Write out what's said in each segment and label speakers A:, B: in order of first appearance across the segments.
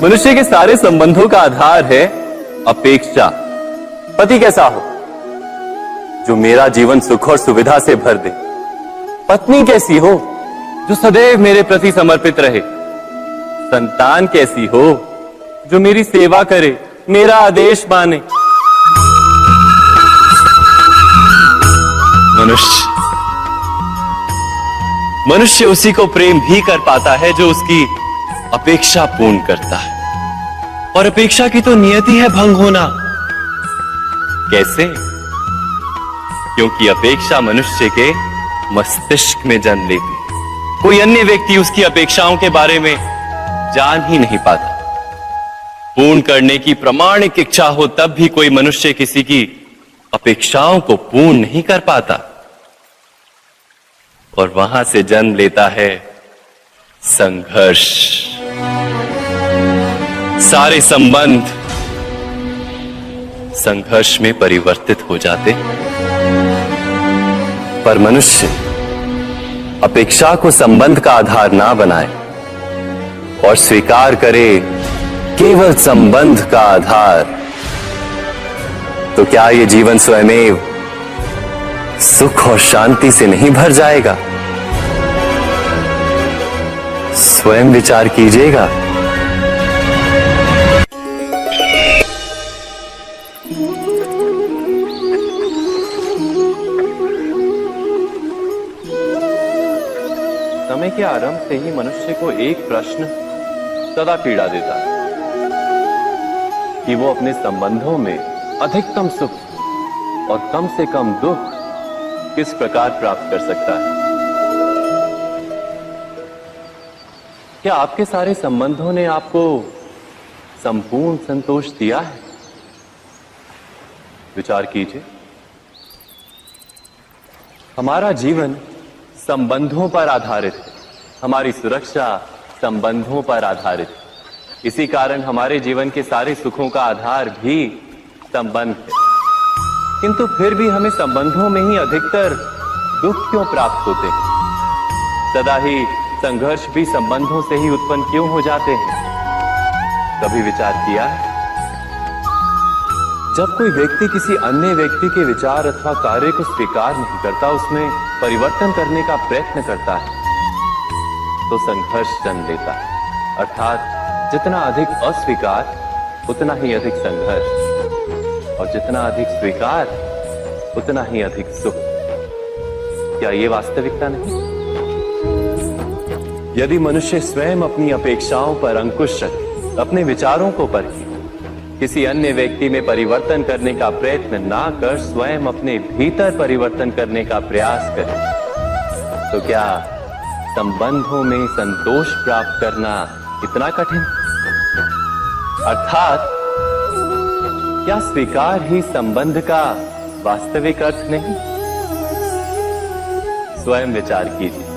A: मनुष्य के सारे संबंधों का आधार है अपेक्षा। पति कैसा हो जो मेरा जीवन सुख और सुविधा से भर दे। पत्नी कैसी हो जो सदैव मेरे प्रति समर्पित रहे। संतान कैसी हो जो मेरी सेवा करे, मेरा आदेश माने। मनुष्य उसी को प्रेम भी कर पाता है जो उसकी अपेक्षा पूर्ण करता है। और अपेक्षा की तो नियति है भंग होना। कैसे? क्योंकि अपेक्षा मनुष्य के मस्तिष्क में जन्म लेती है। कोई अन्य व्यक्ति उसकी अपेक्षाओं के बारे में जान ही नहीं पाता। पूर्ण करने की प्रामाणिक इच्छा हो तब भी कोई मनुष्य किसी की अपेक्षाओं को पूर्ण नहीं कर पाता। और वहां से जन्म लेता है संघर्ष। सारे संबंध संघर्ष में परिवर्तित हो जाते। पर मनुष्य अपेक्षा को संबंध का आधार ना बनाए और स्वीकार करे केवल संबंध का आधार, तो क्या ये जीवन स्वयमेव सुख और शांति से नहीं भर जाएगा? स्वयं विचार कीजिएगा। समय के आरंभ से ही मनुष्य को एक प्रश्न सदा पीड़ा देता है कि वो अपने संबंधों में अधिकतम सुख और कम से कम दुख किस प्रकार प्राप्त कर सकता है। क्या आपके सारे संबंधों ने आपको संपूर्ण संतोष दिया है? विचार कीजिए। हमारा जीवन संबंधों पर आधारित है। हमारी सुरक्षा संबंधों पर आधारित है। इसी कारण हमारे जीवन के सारे सुखों का आधार भी संबंध है। किंतु फिर भी हमें संबंधों में ही अधिकतर दुख क्यों प्राप्त होते हैं? सदा ही संघर्ष भी संबंधों से ही उत्पन्न क्यों हो जाते हैं? कभी विचार किया है? जब कोई व्यक्ति किसी अन्य व्यक्ति के विचार अथवा कार्य को स्वीकार नहीं करता, उसमें परिवर्तन करने का प्रयत्न करता है, तो संघर्ष जन्म लेता है। अर्थात जितना अधिक अस्वीकार उतना ही अधिक संघर्ष, और जितना अधिक स्वीकार उतना ही अधिक सुख। क्या ये वास्तविकता नहीं? यदि मनुष्य स्वयं अपनी अपेक्षाओं पर अंकुश रखे, अपने विचारों को परखे, किसी अन्य व्यक्ति में परिवर्तन करने का प्रयत्न ना कर स्वयं अपने भीतर परिवर्तन करने का प्रयास करे, तो क्या संबंधों में संतोष प्राप्त करना इतना कठिन? अर्थात क्या स्वीकार ही संबंध का वास्तविक अर्थ नहीं? स्वयं विचार कीजिए।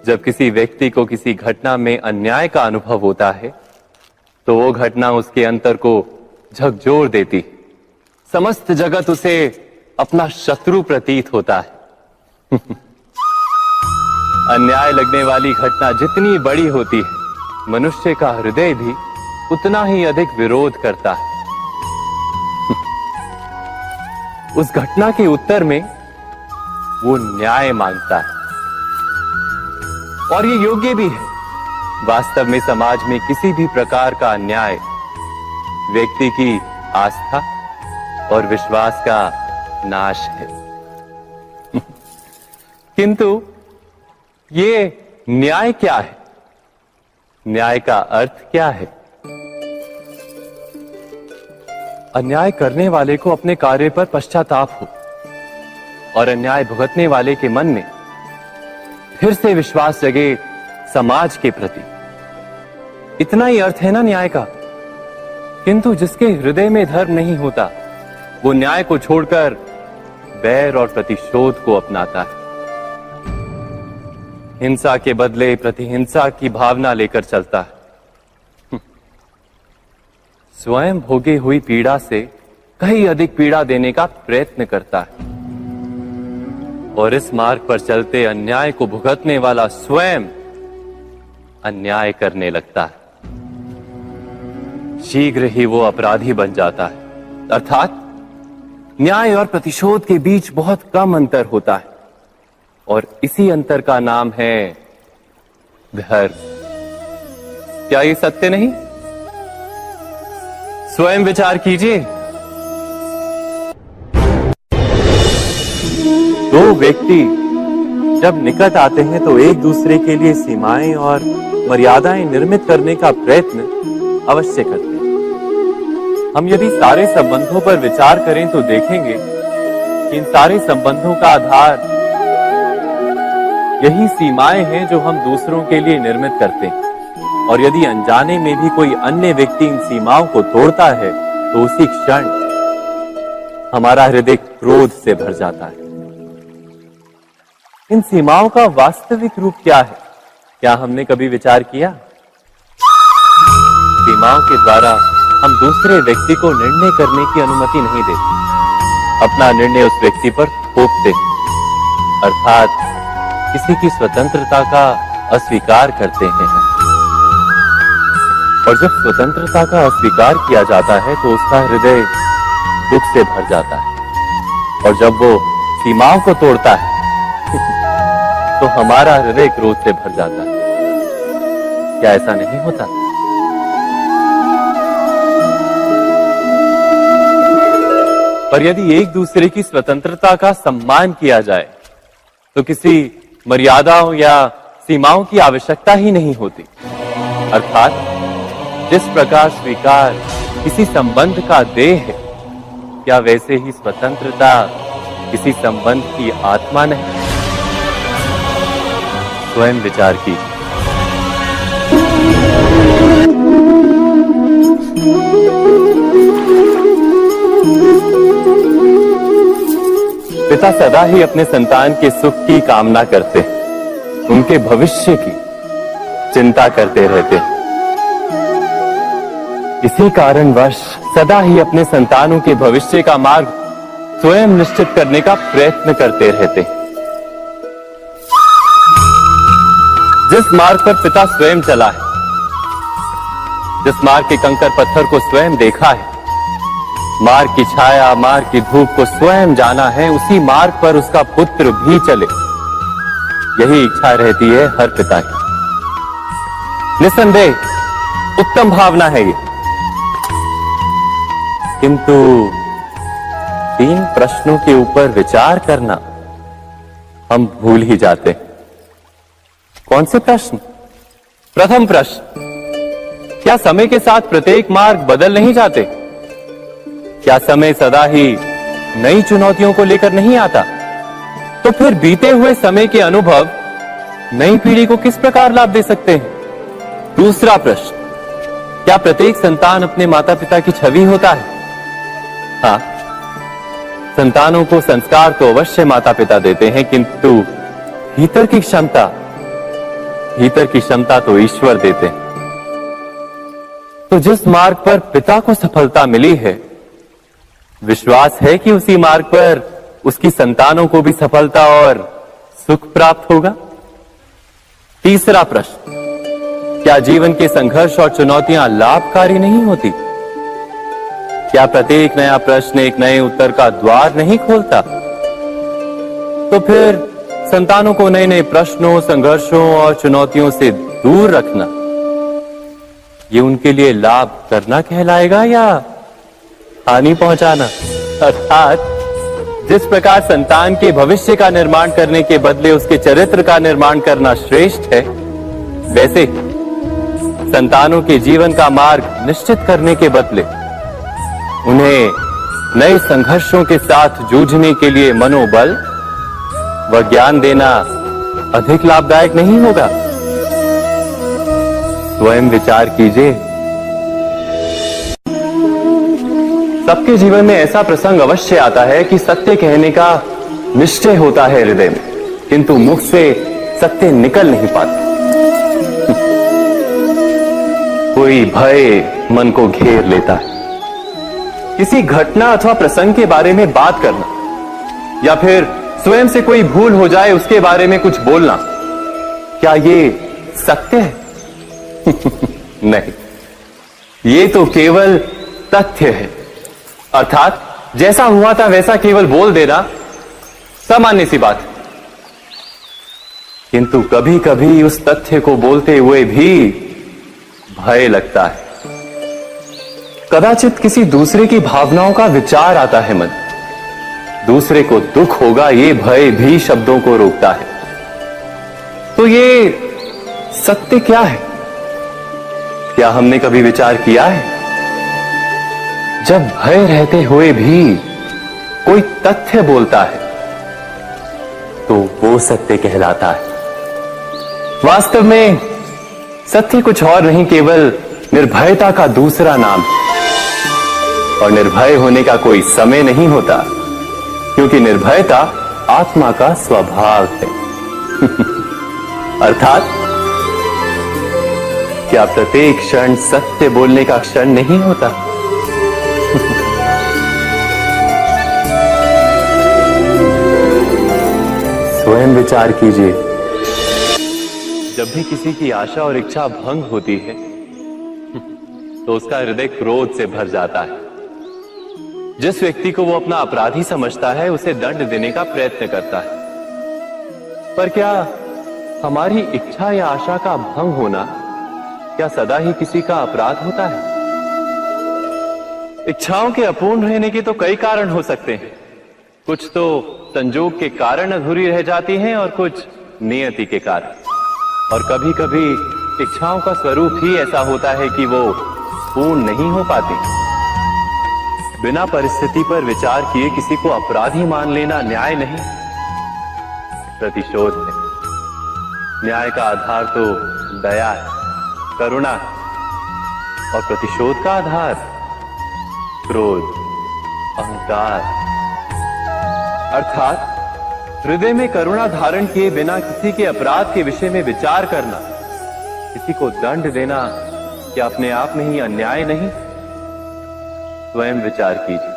A: जब किसी व्यक्ति को किसी घटना में अन्याय का अनुभव होता है, तो वो घटना उसके अंतर को झकझोर देती। समस्त जगत उसे अपना शत्रु प्रतीत होता है। अन्याय लगने वाली घटना जितनी बड़ी होती है, मनुष्य का हृदय भी उतना ही अधिक विरोध करता है। उस घटना के उत्तर में वो न्याय मांगता है, और ये योग्य भी है। वास्तव में समाज में किसी भी प्रकार का अन्याय व्यक्ति की आस्था और विश्वास का नाश है। किंतु ये न्याय क्या है? न्याय का अर्थ क्या है? अन्याय करने वाले को अपने कार्य पर पश्चाताप हो और अन्याय भुगतने वाले के मन में फिर से विश्वास जगे समाज के प्रति। इतना ही अर्थ है ना न्याय का। किंतु जिसके हृदय में धर्म नहीं होता, वो न्याय को छोड़कर बैर और प्रतिशोध को अपनाता है। हिंसा के बदले प्रतिहिंसा की भावना लेकर चलता है। स्वयं भोगी हुई पीड़ा से कहीं अधिक पीड़ा देने का प्रयत्न करता है और इस मार्ग पर चलते अन्याय को भुगतने वाला स्वयं अन्याय करने लगता है। शीघ्र ही वो अपराधी बन जाता है, अर्थात न्याय और प्रतिशोध के बीच बहुत कम अंतर होता है और इसी अंतर का नाम है धर्म। क्या ये सत्य नहीं? स्वयं विचार कीजिए। दो व्यक्ति जब निकट आते हैं तो एक दूसरे के लिए सीमाएं और मर्यादाएं निर्मित करने का प्रयत्न अवश्य करते हैं। हम यदि सारे संबंधों पर विचार करें तो देखेंगे कि इन सारे संबंधों का आधार यही सीमाएं हैं जो हम दूसरों के लिए निर्मित करते हैं। और यदि अनजाने में भी कोई अन्य व्यक्ति इन सीमाओं को तोड़ता है तो उसी क्षण हमारा हृदय क्रोध से भर जाता है। इन सीमाओं का वास्तविक रूप क्या है? क्या हमने कभी विचार किया? सीमाओं के द्वारा हम दूसरे व्यक्ति को निर्णय करने की अनुमति नहीं देते, अपना निर्णय उस व्यक्ति पर थोपते, अर्थात किसी की स्वतंत्रता का अस्वीकार करते हैं। और जब स्वतंत्रता का अस्वीकार किया जाता है तो उसका हृदय दुख से भर जाता है और जब वो सीमाओं को तोड़ता है तो हमारा हृदय क्रोध से भर जाता है। क्या ऐसा नहीं होता? पर यदि एक दूसरे की स्वतंत्रता का सम्मान किया जाए तो किसी मर्यादाओं या सीमाओं की आवश्यकता ही नहीं होती। अर्थात जिस प्रकार स्वीकार किसी संबंध का देह है, क्या वैसे ही स्वतंत्रता किसी संबंध की आत्मा नहीं? स्वयं विचार कीजिए। पिता सदा ही अपने संतान के सुख की कामना करते हैं, उनके भविष्य की चिंता करते रहते हैं। इसी कारणवश सदा ही अपने संतानों के भविष्य का मार्ग स्वयं निश्चित करने का प्रयत्न करते रहते हैं। जिस मार्ग पर पिता स्वयं चला है, जिस मार्ग के कंकर पत्थर को स्वयं देखा है, मार्ग की छाया, मार्ग की धूप को स्वयं जाना है, उसी मार्ग पर उसका पुत्र भी चले, यही इच्छा रहती है हर पिता की। निसंदेह उत्तम भावना है ये, किंतु 3 प्रश्नों के ऊपर विचार करना हम भूल ही जाते हैं। कौन से प्रश्न? प्रथम प्रश्न, क्या समय के साथ प्रत्येक मार्ग बदल नहीं जाते? क्या समय सदा ही नई चुनौतियों को लेकर नहीं आता? तो फिर बीते हुए समय के अनुभव नई पीढ़ी को किस प्रकार लाभ दे सकते हैं? दूसरा प्रश्न, क्या प्रत्येक संतान अपने माता पिता की छवि होता है? हाँ, संतानों को संस्कार तो अवश्य माता पिता देते हैं, किंतु भीतर की क्षमता तो ईश्वर देते हैं। तो जिस मार्ग पर पिता को सफलता मिली है, विश्वास है कि उसी मार्ग पर उसकी संतानों को भी सफलता और सुख प्राप्त होगा। तीसरा प्रश्न, क्या जीवन के संघर्ष और चुनौतियां लाभकारी नहीं होती? क्या प्रत्येक नया प्रश्न एक नए उत्तर का द्वार नहीं खोलता? तो फिर संतानों को नए नए प्रश्नों, संघर्षों और चुनौतियों से दूर रखना, ये उनके लिए लाभ करना कहलाएगा या हानि पहुंचाना? अर्थात जिस प्रकार संतान के भविष्य का निर्माण करने के बदले उसके चरित्र का निर्माण करना श्रेष्ठ है, वैसे संतानों के जीवन का मार्ग निश्चित करने के बदले उन्हें नए संघर्षों के साथ जूझने के लिए मनोबल व ज्ञान देना अधिक लाभदायक नहीं होगा? स्वयं विचार कीजिए। सबके जीवन में ऐसा प्रसंग अवश्य आता है कि सत्य कहने का निश्चय होता है हृदय में, किंतु मुख से सत्य निकल नहीं पाता। कोई भय मन को घेर लेता है। किसी घटना अथवा प्रसंग के बारे में बात करना या फिर स्वयं से कोई भूल हो जाए उसके बारे में कुछ बोलना, क्या ये सत्य है? नहीं, ये तो केवल तथ्य है। अर्थात जैसा हुआ था वैसा केवल बोल देना सामान्य सी बात है। किंतु कभी कभी उस तथ्य को बोलते हुए भी भय लगता है। कदाचित किसी दूसरे की भावनाओं का विचार आता है मन, दूसरे को दुख होगा ये भय भी शब्दों को रोकता है। तो ये सत्य क्या है? क्या हमने कभी विचार किया है? जब भय रहते हुए भी कोई तथ्य बोलता है तो वो सत्य कहलाता है। वास्तव में सत्य कुछ और नहीं, केवल निर्भयता का दूसरा नाम है। और निर्भय होने का कोई समय नहीं होता, क्योंकि निर्भयता आत्मा का स्वभाव है। अर्थात क्या प्रत्येक क्षण सत्य बोलने का क्षण नहीं होता? स्वयं विचार कीजिए। जब भी किसी की आशा और इच्छा भंग होती है तो उसका हृदय क्रोध से भर जाता है। जिस व्यक्ति को वो अपना अपराधी समझता है उसे दंड देने का प्रयत्न करता है। पर क्या हमारी इच्छा या आशा का भंग होना क्या सदा ही किसी का अपराध होता है? इच्छाओं के अपूर्ण रहने के तो कई कारण हो सकते हैं। कुछ तो संजोग के कारण अधूरी रह जाती हैं और कुछ नियति के कारण। और कभी कभी इच्छाओं का स्वरूप ही ऐसा होता है कि वो पूर्ण नहीं हो पाती। बिना परिस्थिति पर विचार किए किसी को अपराधी मान लेना न्याय नहीं, प्रतिशोध है। न्याय का आधार तो दया है, करुणा है, और प्रतिशोध का आधार क्रोध, अहंकार। अर्थात हृदय में करुणा धारण किए बिना किसी के अपराध के विषय में विचार करना, किसी को दंड देना, क्या अपने आप में ही अन्याय नहीं? स्वयं विचार कीजिए।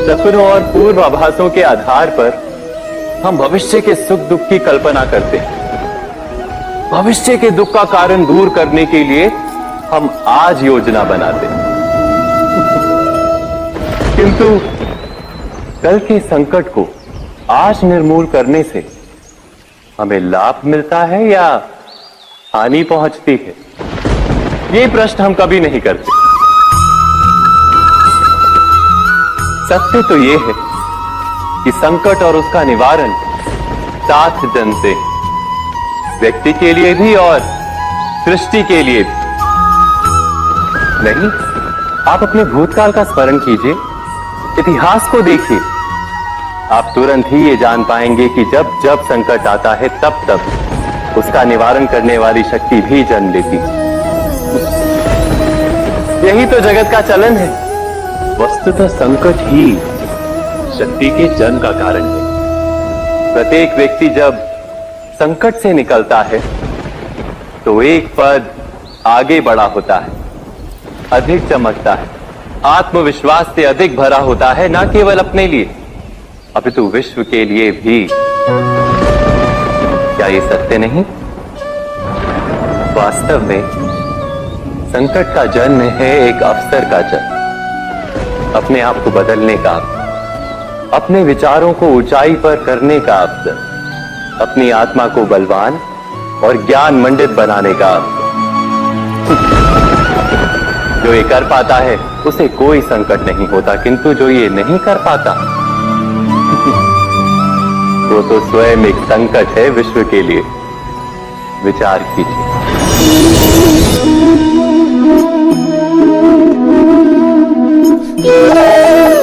A: सपनों और पूर्वाभासों के आधार पर हम भविष्य के सुख दुख की कल्पना करते हैं। भविष्य के दुख का कारण दूर करने के लिए हम आज योजना बनाते हैं। किंतु कल के संकट को आज निर्मूल करने से हमें लाभ मिलता है या हानि पहुंचती है? ये प्रश्न हम कभी नहीं करते। सत्य तो ये है कि संकट और उसका निवारण साथ जनते हैं, व्यक्ति के लिए भी और सृष्टि के लिए भी। नहीं, आप अपने भूतकाल का स्मरण कीजिए, इतिहास को देखिए। आप तुरंत ही ये जान पाएंगे कि जब जब संकट आता है तब तब उसका निवारण करने वाली शक्ति भी जन्म लेती है। यही तो जगत का चलन है। वस्तुतः संकट ही शक्ति के जन्म का कारण है। प्रत्येक व्यक्ति जब संकट से निकलता है तो एक पद आगे बढ़ा होता है, अधिक चमकता है, आत्मविश्वास से अधिक भरा होता है, न केवल अपने लिए अपितु विश्व के लिए भी। क्या ये सत्य नहीं? वास्तव में संकट का जन्म है एक अवसर का जन्म, अपने आप को बदलने का, अपने विचारों को ऊंचाई पर करने का अवसर, अपनी आत्मा को बलवान और ज्ञान मंडित बनाने का अवसर। जो ये कर पाता है उसे कोई संकट नहीं होता, किंतु जो ये नहीं कर पाता वो तो स्वयं एक संकट है विश्व के लिए। विचार कीजिए।